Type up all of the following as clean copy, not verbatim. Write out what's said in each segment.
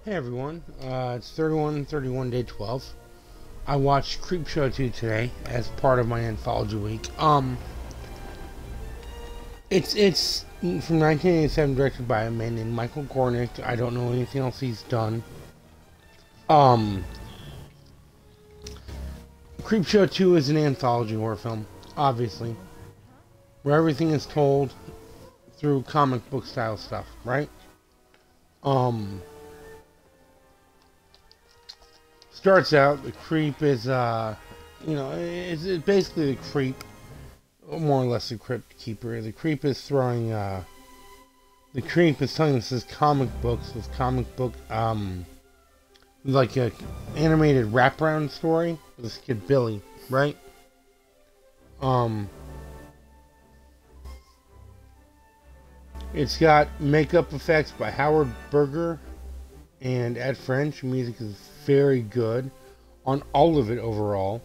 Hey everyone, it's 31 day 12. I watched Creepshow 2 today as part of my anthology week. It's from 1987, directed by a man named Michael Gornick. I don't know anything else he's done. Creepshow 2 is an anthology horror film, obviously, where everything is told through comic book style stuff, right? Starts out, the creep is, it's basically the creep, or more or less the crypt keeper. The creep is telling us his comic books, this comic book, like a animated wraparound story with this kid Billy, right? It's got makeup effects by Howard Berger and Ed French. Music is very good on all of it overall.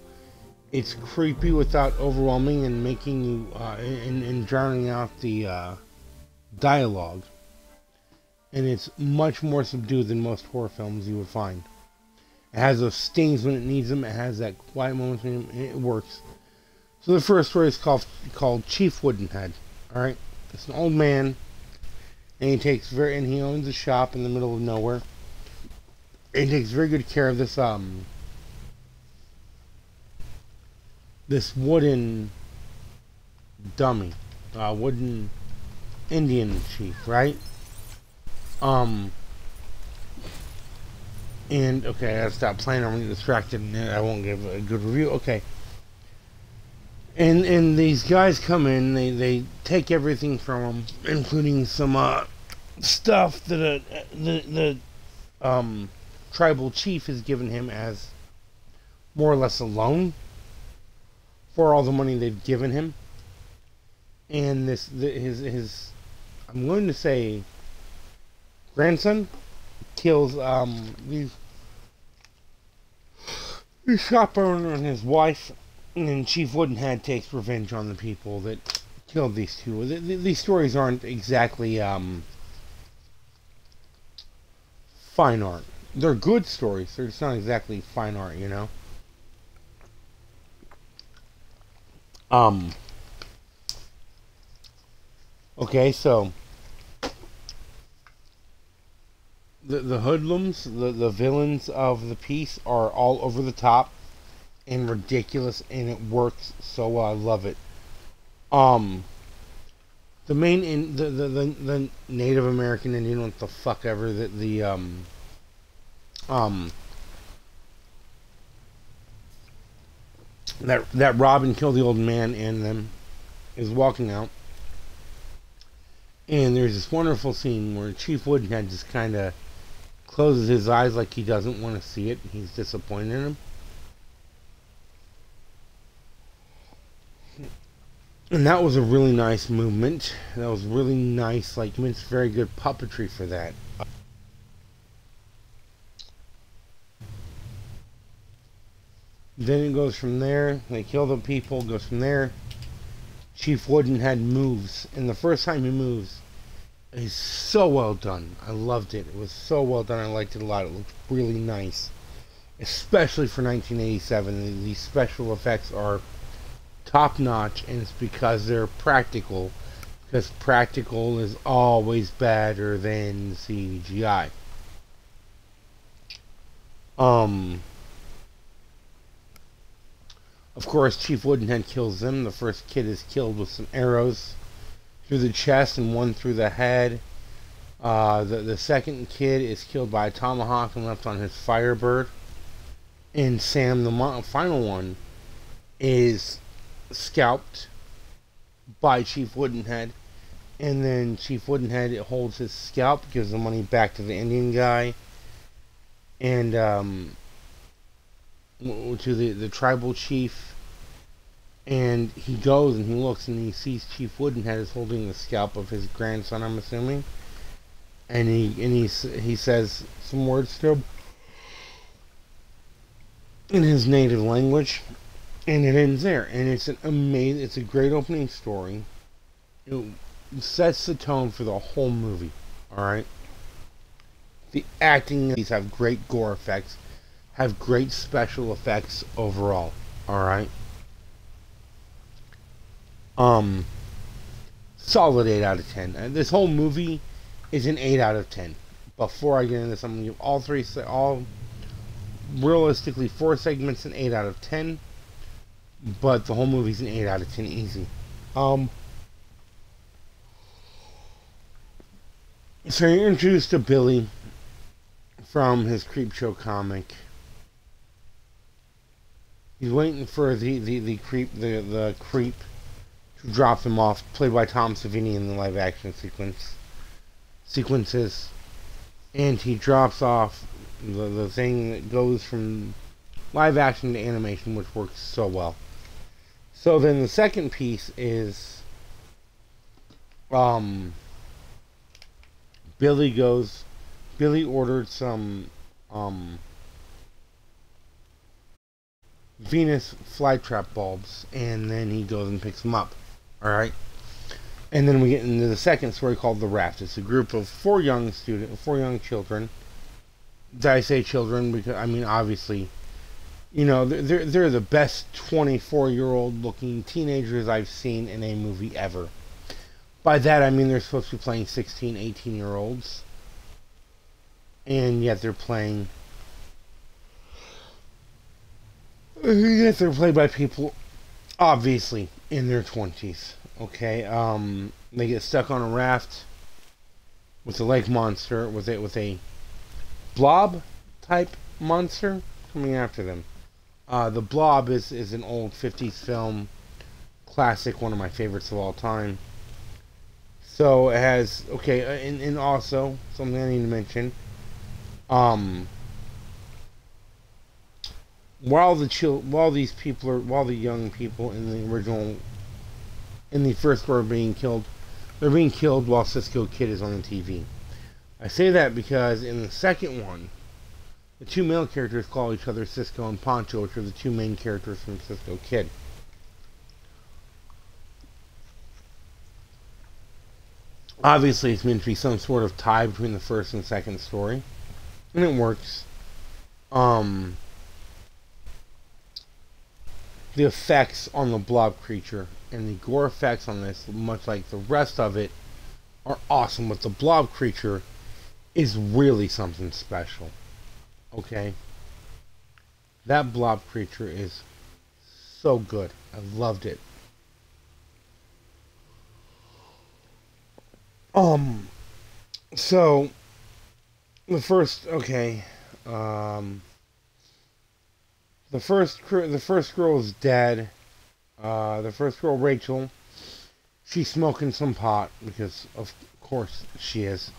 It's creepy without overwhelming and making you and drowning out the dialogue. And it's much more subdued than most horror films you would find. It has those stings when it needs them. It has that quiet moment when it works. So the first story is called Chief Woodenhead. All right, it's an old man, and he owns a shop in the middle of nowhere. And he takes very good care of this this wooden dummy, wooden Indian chief, right? And okay, I gotta stop playing. I'm gonna get distracted, and I won't give a good review. Okay. And these guys come in. They take everything from him, including some stuff that the tribal chief has given him as more or less a loan for all the money they've given him. And his I'm going to say grandson kills the shop owner and his wife, and then Chief Woodenhead takes revenge on the people that killed these two. These stories aren't exactly fine art. They're good stories. They're just not exactly fine art, you know. Okay, so the hoodlums, the villains of the piece are all over the top and ridiculous, and it works so well. I love it. The Native American Indian, what the fuck ever, that robbed and killed the old man and them is walking out, and there's this wonderful scene where Chief Woodenhead just kind of closes his eyes like he doesn't want to see it. He's disappointed in him. And that was a really nice movement. That was really nice, like, it's very good puppetry for that. Then it goes from there. They kill the people, goes from there. Chief Woodenhead moves. And the first time he moves is so well done. I loved it. It was so well done. I liked it a lot. It looked really nice. Especially for 1987. These special effects are top notch, and it's because they're practical. Because practical is always better than CGI. Of course, Chief Woodenhead kills them. The first kid is killed with some arrows through the chest and one through the head. The second kid is killed by a tomahawk and left on his Firebird. And Sam, the final one, is scalped by Chief Woodenhead. And then Chief Woodenhead holds his scalp, gives the money back to the Indian guy. And to the tribal chief, and he goes and he looks and he sees Chief Woodenhead is holding the scalp of his grandson, I'm assuming, and he says some words to him in his native language, and it ends there. And it's it's a great opening story. It sets the tone for the whole movie. All right. The acting, these have great gore effects, have great special effects overall. Alright? Solid 8 out of 10. This whole movie is an 8 out of 10. Before I get into this, I'm going to give all realistically 4 segments an 8 out of 10. But the whole movie's an 8 out of 10 easy. So you're introduced to Billy from his Creepshow comic. He's waiting for the creep to drop him off, played by Tom Savini in the live action sequences. And he drops off the thing that goes from live action to animation, which works so well. So then the second piece is Billy ordered some Venus flytrap bulbs, and then he goes and picks them up. Alright? And then we get into the second story called The Raft. It's a group of four young children. Did I say children? Because, I mean, obviously, you know, they're the best 24-year-old looking teenagers I've seen in a movie ever. By that, I mean they're supposed to be playing 16, 18-year-olds. And yet they're played by people, obviously, in their 20s. Okay? They get stuck on a raft with a lake monster, with a blob-type monster coming after them. The Blob is an old 50s film classic, one of my favorites of all time. So it has, okay, and also, something I need to mention, while the young people in the first war are being killed, they're being killed while Cisco Kid is on the TV. I say that because in the second one, the two male characters call each other Cisco and Poncho, which are the two main characters from Cisco Kid. Obviously, it's meant to be some sort of tie between the first and second story, and it works. The effects on the blob creature and the gore effects on this, much like the rest of it, are awesome, but the blob creature is really something special. Okay? That blob creature is so good. I loved it. So the first girl is dead. The first girl, Rachel, she's smoking some pot, because of course she is.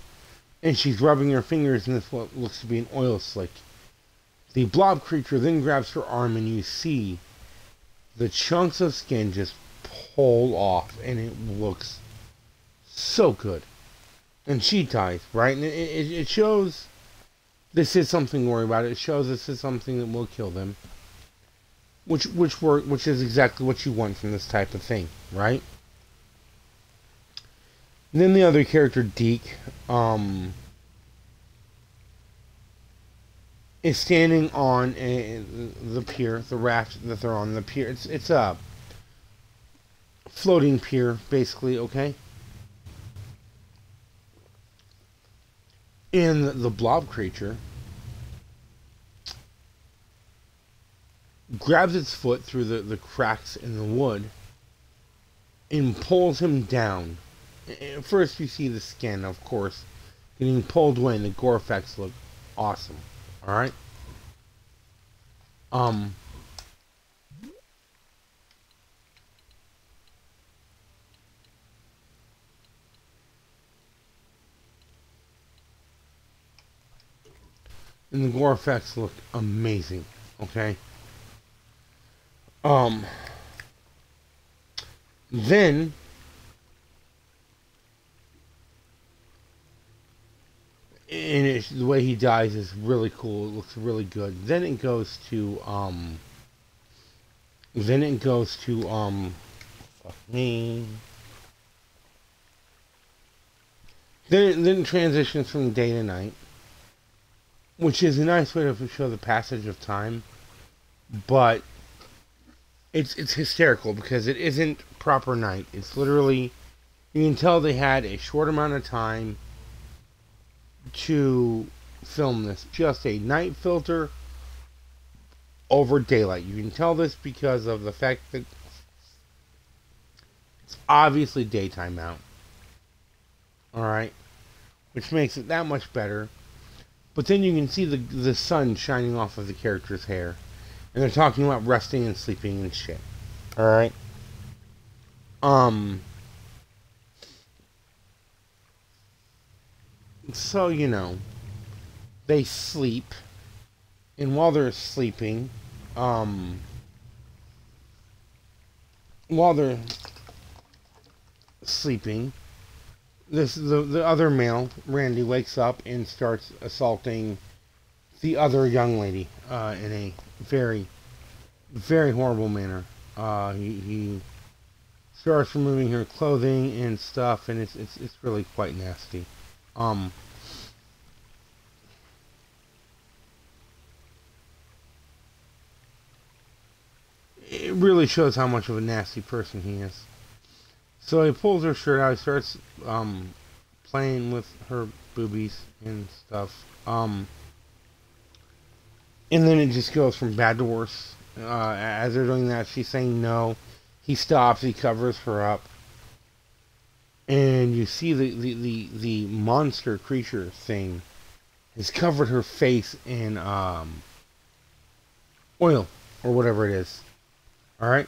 And she's rubbing her fingers in this what looks to be an oil slick. The blob creature then grabs her arm, and you see the chunks of skin just pull off, and it looks so good. And she dies, right? And it shows this is something to worry about. It shows this is something that will kill them. Which is exactly what you want from this type of thing, right? And then the other character, Deke, is standing on the pier, the raft that they're on. The pier, it's a floating pier, basically, okay? And the blob creature grabs its foot through the cracks in the wood and pulls him down. At first you see the skin, of course, getting pulled away, and the gore effects look awesome. Alright? And the gore effects look amazing. Okay? Then and the way he dies is really cool. It looks really good. Then it goes to fuck me. Then it transitions from day to night. which is a nice way to show the passage of time, but it's hysterical because it isn't proper night. It's literally, you can tell they had a short amount of time to film this. Just a night filter over daylight. You can tell this because of the fact that it's obviously daytime out. Alright? Which makes it that much better. But then you can see the sun shining off of the character's hair. And they're talking about resting and sleeping and shit. Alright? So, you know, they sleep. And while they're sleeping, while they're sleeping, the other male, Randy, wakes up and starts assaulting the other young lady in a very, very horrible manner. He starts removing her clothing and stuff, and it's really quite nasty. It really shows how much of a nasty person he is. So he pulls her shirt out, he starts playing with her boobies and stuff. And then it just goes from bad to worse. As they're doing that, she's saying no. He stops, he covers her up. And you see the monster creature thing has covered her face in oil or whatever it is. Alright?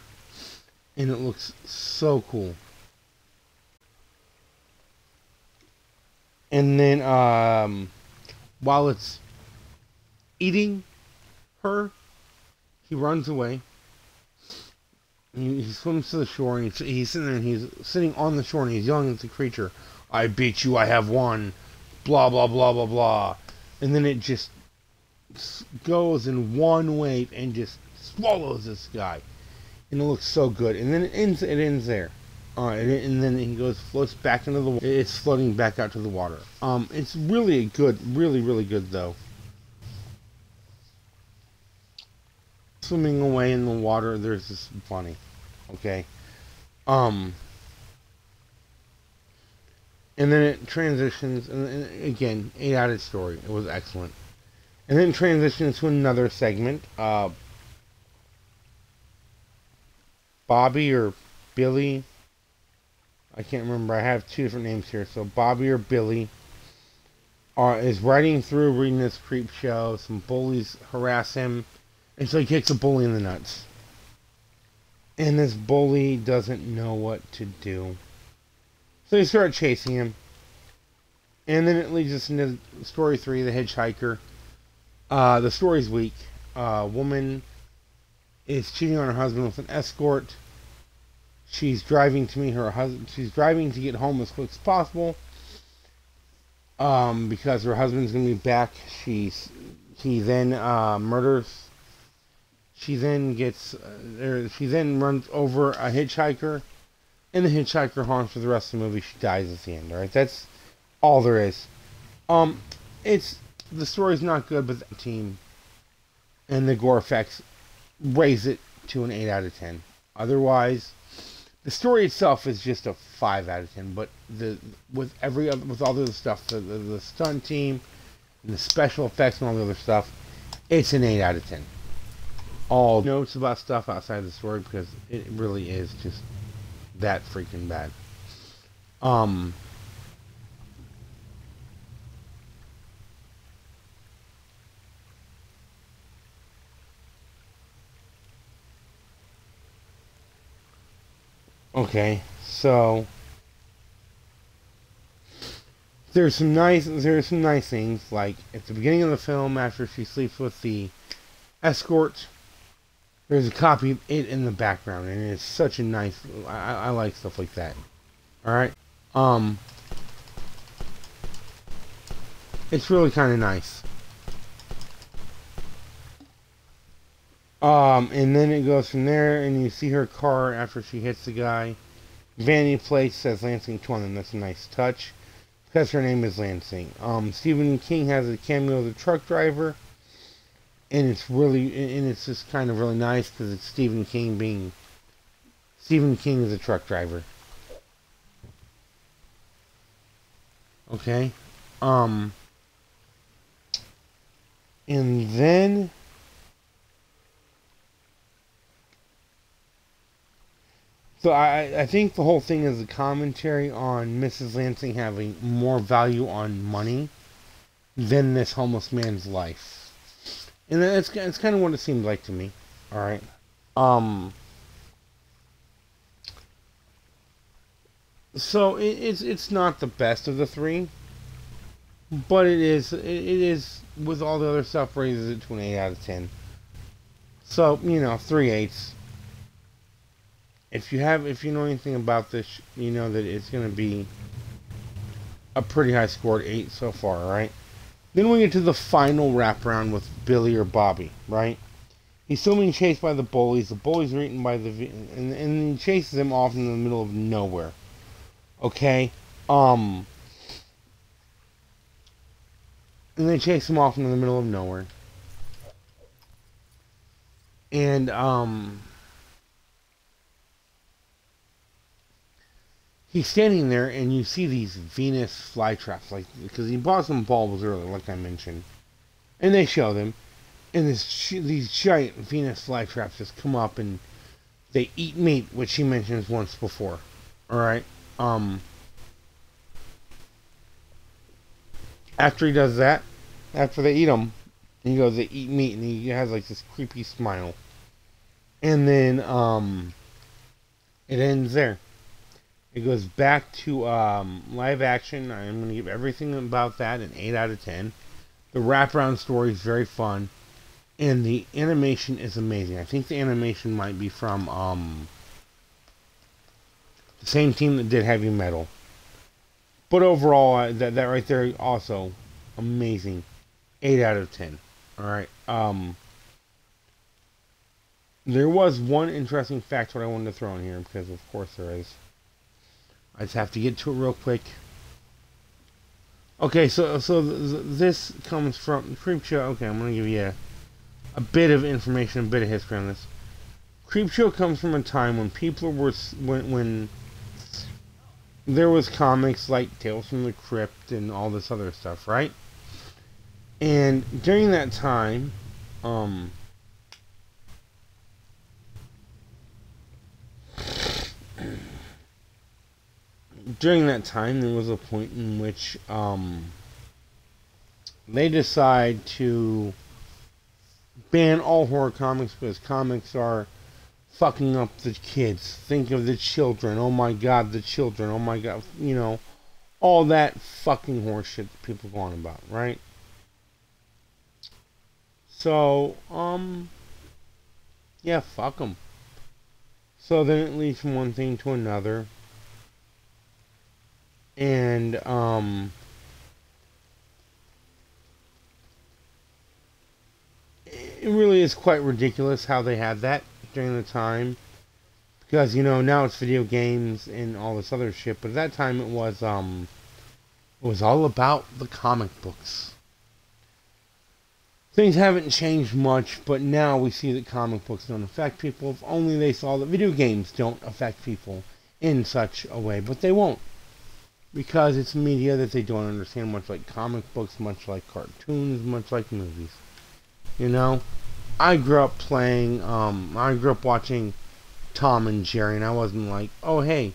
And it looks so cool. And then while it's eating her, he runs away. He swims to the shore, and he's sitting there, and he's sitting on the shore, and he's yelling at the creature, "I beat you, I have won, blah, blah, blah, blah, blah." And then it just goes in one wave and just swallows this guy. And it looks so good. And then it ends there. And then he floats back into the water. It's floating back out to the water. It's really good, really, really good, though. Swimming away in the water, there's this bunny. Okay? And then it transitions, and again, 8-out story. It was excellent. And then it transitions to another segment. Bobby or Billy, I can't remember. I have two different names here. So Bobby or Billy is riding through reading this Creepshow. Some bullies harass him, and so he kicks a bully in the nuts. And this bully doesn't know what to do. So they start chasing him. And then it leads us into story 3, The Hitchhiker. The story's weak. A woman is cheating on her husband with an escort. She's driving to meet her husband. She's driving to get home as quick as possible. Because her husband's going to be back. He then murders. She then runs over a hitchhiker. And the hitchhiker haunts for the rest of the movie. She dies at the end. Alright, that's all there is. The story's not good, but the team and the gore effects raise it to an 8 out of 10. Otherwise, the story itself is just a 5 out of 10. But with all the other stuff, the stunt team, and the special effects and all the other stuff, it's an 8 out of 10. All notes about stuff outside the story, because it really is just that freaking bad. Okay, so there's some nice things, like at the beginning of the film, after she sleeps with the escort, there's a copy of it in the background, and it's such a nice. I like stuff like that. All right, it's really kind of nice. And then it goes from there, and you see her car after she hits the guy. Vanity plate says Lansing 20, and that's a nice touch. because her name is Lansing. Stephen King has a cameo of the truck driver, and it's just kind of really nice because it's Stephen King is a truck driver. Okay, and then so I think the whole thing is a commentary on Mrs. Lansing having more value on money than this homeless man's life. And it's kind of what it seemed like to me. Alright. So it's not the best of the three. But it is with all the other stuff raises it to an 8 out of 10. So, 3/8. If you know anything about this, you know that it's going to be a pretty high scored 8 so far, right? Then we get to the final wraparound with Billy or Bobby, right? He's still being chased by the bullies. The bullies are eaten by and he chases them off in the middle of nowhere. Okay? And they chase him off in the middle of nowhere. And, he's standing there, and you see these Venus flytraps, because he bought some bulbs earlier, like I mentioned, and they show them, and these giant Venus flytraps just come up, and they eat meat, which he mentions once before. All right. After he does that, after they eat them, he goes, they eat meat, and he has like this creepy smile, and then it ends there. It goes back to live action. I'm going to give everything about that an 8 out of 10. The wraparound story is very fun. And the animation is amazing. I think the animation might be from the same team that did Heavy Metal. But overall, that right there also amazing. 8 out of 10. Alright. There was one interesting fact that I wanted to throw in here, because of course there is. I just have to get to it real quick. Okay, so this comes from Creepshow. Okay, I'm going to give you a bit of information, a bit of history on this. Creepshow comes from a time when people were when there was comics like Tales from the Crypt and all this other stuff, right? And during that time, there was a point in which they decide to ban all horror comics because comics are fucking up the kids. Think of the children. Oh my god, the children. Oh my god. All that fucking horse shit that people go on about, right? So, yeah, fuck them. So then it leads from one thing to another. And, it really is quite ridiculous how they had that during the time. Because, now it's video games and all this other shit. But at that time it was all about the comic books. Things haven't changed much, but now we see that comic books don't affect people. If only they saw that video games don't affect people in such a way. But they won't. Because it's media that they don't understand, much like comic books, much like cartoons, much like movies. I grew up watching Tom and Jerry, and I wasn't like, oh hey,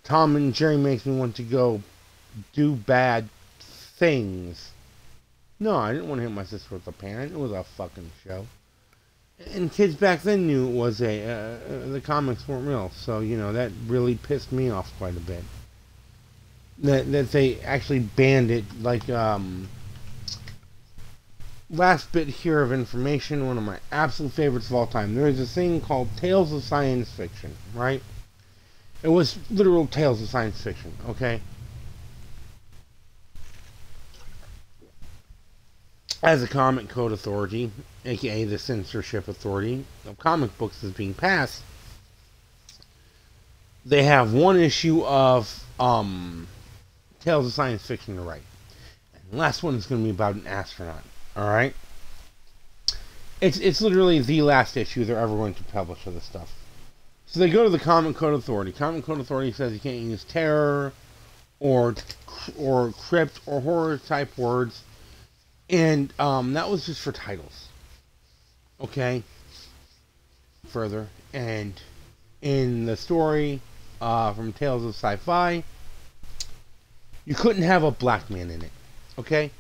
Tom and Jerry makes me want to go do bad things. No, I didn't want to hit my sister with a pan. It was a fucking show. And kids back then knew it was the comics weren't real, so, that really pissed me off quite a bit. That they actually banned it, like, last bit here of information, one of my absolute favorites of all time. There is a thing called Tales of Science Fiction, right? It was literal Tales of Science Fiction, okay? As a comic code authority, aka the censorship authority of comic books is being passed, they have one issue of tales of science fiction to write. And the last one is going to be about an astronaut. All right. It's literally the last issue they're ever going to publish of this stuff. So they go to the Comic Code Authority. Comic Code Authority says you can't use terror or crypt or horror type words, and that was just for titles. Okay. Further, and in the story from Tales of Sci-Fi, you couldn't have a black man in it. Okay.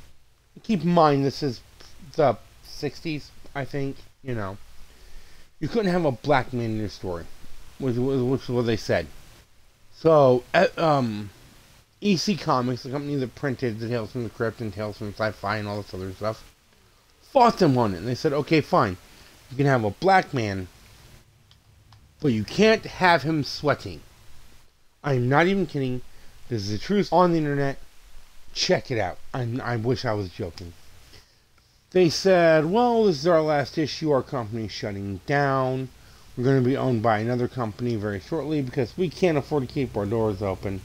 Keep in mind this is the 60s. I think, you know, you couldn't have a black man in your story, which is what they said. So, EC Comics, the company that printed the Tales from the Crypt and Tales from Sci-Fi and all this other stuff, fought them on it. And they said, okay, fine, you can have a black man, but you can't have him sweating. I'm not even kidding. This is the truth on the internet. Check it out. I wish I was joking. They said, well, this is our last issue. Our company's shutting down. We're going to be owned by another company very shortly because we can't afford to keep our doors open.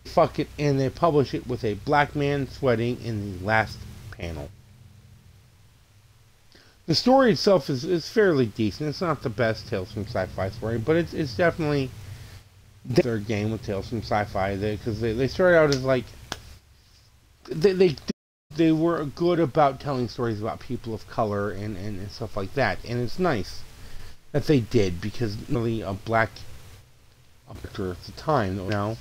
Fuck it. And they publish it with a black man sweating in the last panel. The story itself is fairly decent. It's not the best Tales from Sci-Fi story, but it's definitely their game with Tales from Sci-Fi. Because they started out as like... They were good about telling stories about people of color and stuff like that. And it's nice that they did, because really a black actor at the time, you know.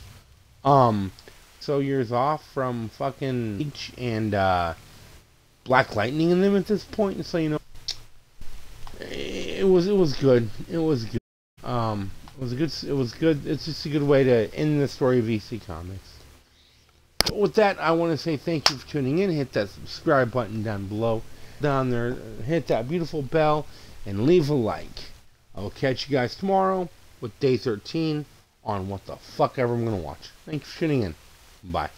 So years off from fucking H and Black Lightning in them at this point, so you know it was good. It was good. It was good. It's just a good way to end the story of EC Comics. But with that, I want to say thank you for tuning in. Hit that subscribe button down below. Down there, hit that beautiful bell, and leave a like. I will catch you guys tomorrow with Day 13 on what the fuck ever I'm going to watch. Thanks for tuning in. Bye.